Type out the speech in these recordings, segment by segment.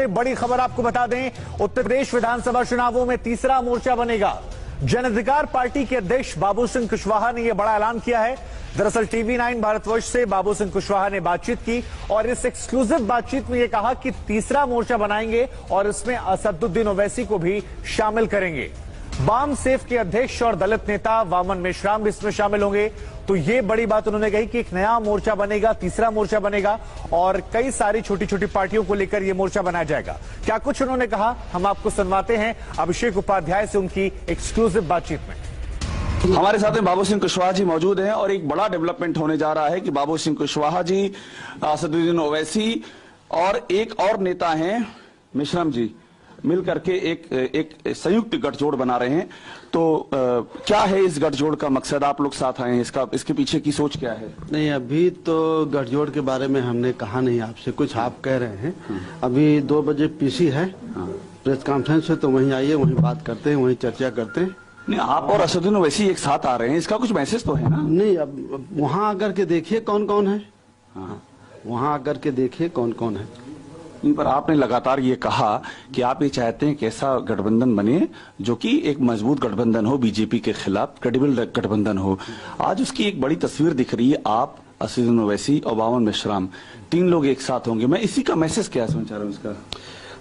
सबसे बड़ी खबर आपको बता दें, उत्तर प्रदेश विधानसभा चुनावों में तीसरा मोर्चा बनेगा। जन अधिकार पार्टी के अध्यक्ष बाबू सिंह कुशवाहा ने यह बड़ा ऐलान किया है। दरअसल टीवी9 भारतवर्ष से बाबू सिंह कुशवाहा ने बातचीत की और इस एक्सक्लूसिव बातचीत में यह कहा कि तीसरा मोर्चा बनाएंगे और इसमें असदुद्दीन ओवैसी को भी शामिल करेंगे। वाम सेफ के अध्यक्ष और दलित नेता वामन मेश्राम भी इसमें शामिल होंगे। तो ये बड़ी बात उन्होंने कही कि एक नया मोर्चा बनेगा, तीसरा मोर्चा बनेगा और कई सारी छोटी छोटी पार्टियों को लेकर यह मोर्चा बनाया जाएगा। क्या कुछ उन्होंने कहा, हम आपको सुनवाते हैं अभिषेक उपाध्याय से उनकी एक्सक्लूसिव बातचीत में। हमारे साथ में बाबू सिंह कुशवाहा जी मौजूद हैं और एक बड़ा डेवलपमेंट होने जा रहा है कि बाबू सिंह कुशवाहा जी, असदुद्दीन ओवैसी और एक और नेता हैं मेश्राम जी मिलकर के एक संयुक्त गठजोड़ बना रहे हैं। तो क्या है इस गठजोड़ का मकसद? आप लोग साथ आए हैं, इसके पीछे की सोच क्या है? नहीं, अभी तो गठजोड़ के बारे में हमने कहा नहीं आपसे, कुछ आप कह रहे हैं। अभी 2 बजे पीसी है, प्रेस कॉन्फ्रेंस है, तो वहीं आइए, वहीं बात करते हैं, वहीं चर्चा करते हैं। नहीं, आप और असदुद्दीन ओवैसी एक साथ आ रहे हैं, इसका कुछ मैसेज तो है ना? नहीं, अब वहाँ आकर के देखिए कौन कौन है। वहाँ आकर के देखिए कौन कौन है। पर आपने लगातार ये कहा कि आप ये चाहते हैं कि ऐसा गठबंधन बने जो कि एक मजबूत गठबंधन हो, बीजेपी के खिलाफ क्रेडिबल गठबंधन हो। आज उसकी एक बड़ी तस्वीर दिख रही है, आप, असदुद्दीन ओवैसी और वामन मेश्राम, 3 लोग एक साथ होंगे। मैं इसी का मैसेज क्या समझ रहा हूँ इसका?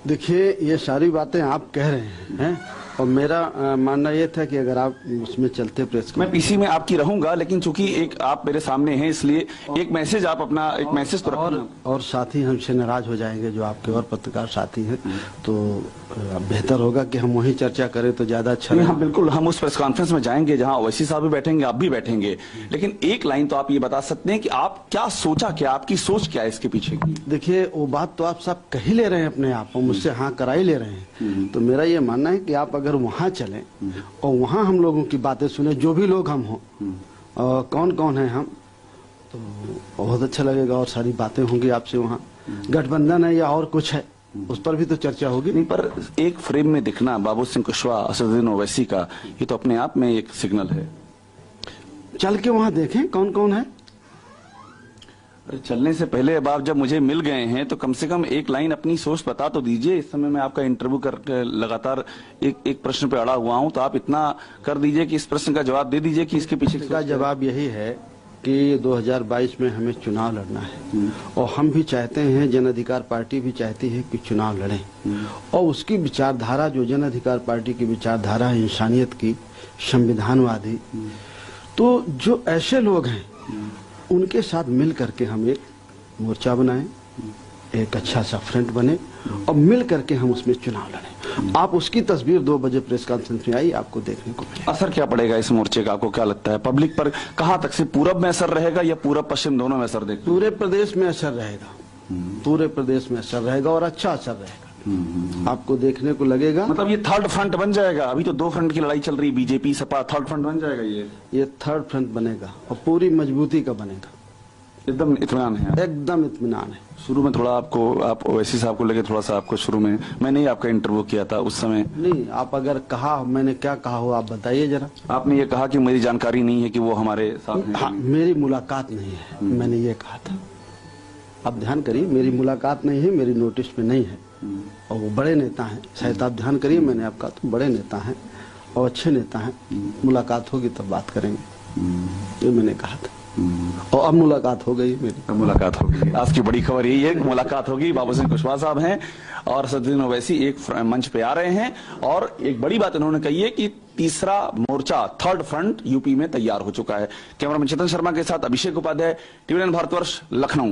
देखिए, ये सारी बातें आप कह रहे हैं और मेरा मानना यह था कि अगर आप उसमें चलते प्रेस, मैं पीसी में आपकी रहूंगा, लेकिन चूंकि एक आप मेरे सामने हैं इसलिए एक मैसेज आप अपना एक मैसेज तो रखना। और साथी हमसे नाराज हो जाएंगे जो आपके और पत्रकार साथी हैं, तो बेहतर होगा कि हम वहीं चर्चा करें तो ज्यादा अच्छा है। हाँ बिल्कुल, हम उस प्रेस कॉन्फ्रेंस में जाएंगे जहां ओवैसी साहब भी बैठेंगे, आप भी बैठेंगे, लेकिन एक लाइन तो आप ये बता सकते हैं कि आप क्या सोचा, क्या आपकी सोच क्या है इसके पीछे की? देखिए, वो बात तो आप सब कह ही ले रहे हैं अपने आप, मुझसे हाँ करा ही ले रहे हैं। तो मेरा ये मानना है कि आप अगर वहाँ चलें और वहाँ हम लोगों की बातें सुने, जो भी लोग हम हों, कौन कौन है हम, तो बहुत अच्छा लगेगा और सारी बातें होंगी आपसे। वहाँ गठबंधन है या और कुछ है, उस पर भी तो चर्चा होगी। नहीं, पर एक फ्रेम में दिखना बाबू सिंह कुशवाहा, असदुद्दीन ओवैसी का, ये तो अपने आप में एक सिग्नल है। चल के वहाँ देखें कौन कौन है। चलने से पहले अब आप जब मुझे मिल गए हैं तो कम से कम एक लाइन अपनी सोच बता तो दीजिए। इस समय मैं आपका इंटरव्यू करके लगातार एक प्रश्न पे अड़ा हुआ हूं, तो आप इतना कर दीजिए कि इस प्रश्न का जवाब दे दीजिए कि इसके पीछे का जवाब यही है कि 2022 में हमें चुनाव लड़ना है और हम भी चाहते हैं, जन अधिकार पार्टी भी चाहती है कि चुनाव लड़ें और उसकी विचारधारा, जो जन अधिकार पार्टी की विचारधारा है इंसानियत की, संविधानवादी, तो जो ऐसे लोग हैं उनके साथ मिल करके हम एक मोर्चा बनाएं, एक अच्छा सा फ्रंट बने और मिल करके हम उसमें चुनाव लड़ें। आप उसकी तस्वीर 2 बजे प्रेस कॉन्फ्रेंस में आई, आपको देखने को मिलेगा। असर क्या पड़ेगा इस मोर्चे का, आपको क्या लगता है? पब्लिक पर कहां तक से, पूरब में असर रहेगा या पूरब पश्चिम दोनों में असर देगा? पूरे प्रदेश में असर रहेगा, पूरे प्रदेश में असर रहेगा और अच्छा असर रहेगा। आपको देखने को लगेगा। मतलब ये थर्ड फ्रंट बन जाएगा? अभी तो 2 फ्रंट की लड़ाई चल रही, बीजेपी सपा, थर्ड फ्रंट बन जाएगा ये थर्ड फ्रंट बनेगा और पूरी मजबूती का बनेगा। एकदम इत्मीनान है? एकदम इत्मीनान है। शुरू में थोड़ा आप ओवैसी साहब को लेके थोड़ा सा आपको, शुरू में मैंने ही आपका इंटरव्यू किया था उस समय। नहीं, आप अगर कहा, मैंने क्या कहा हो आप बताइए जरा। आपने ये कहा कि मेरी जानकारी नहीं है कि वो हमारे साथ हैं। हाँ, मेरी मुलाकात नहीं है, मैंने ये कहा था। आप ध्यान करिए, मेरी मुलाकात नहीं है, मेरी नोटिस में नहीं है और वो बड़े नेता हैं, शायद आप ध्यान करिए, मैंने आपका तो बड़े नेता हैं और अच्छे नेता हैं, मुलाकात होगी तब बात करेंगे, ये मैंने कहा था और अब मुलाकात हो गई मेरी। अब मुलाकात हो गई। आज की बड़ी खबर यही है कि मुलाकात होगी। बाबू सिंह कुशवाहा साहब हैं और असदुद्दीन ओवैसी एक मंच पे आ रहे हैं और एक बड़ी बात उन्होंने कही है कि तीसरा मोर्चा, थर्ड फ्रंट यूपी में तैयार हो चुका है। कैमरामैन चेतन शर्मा के साथ अभिषेक उपाध्याय, टीवी9 भारतवर्ष, लखनऊ।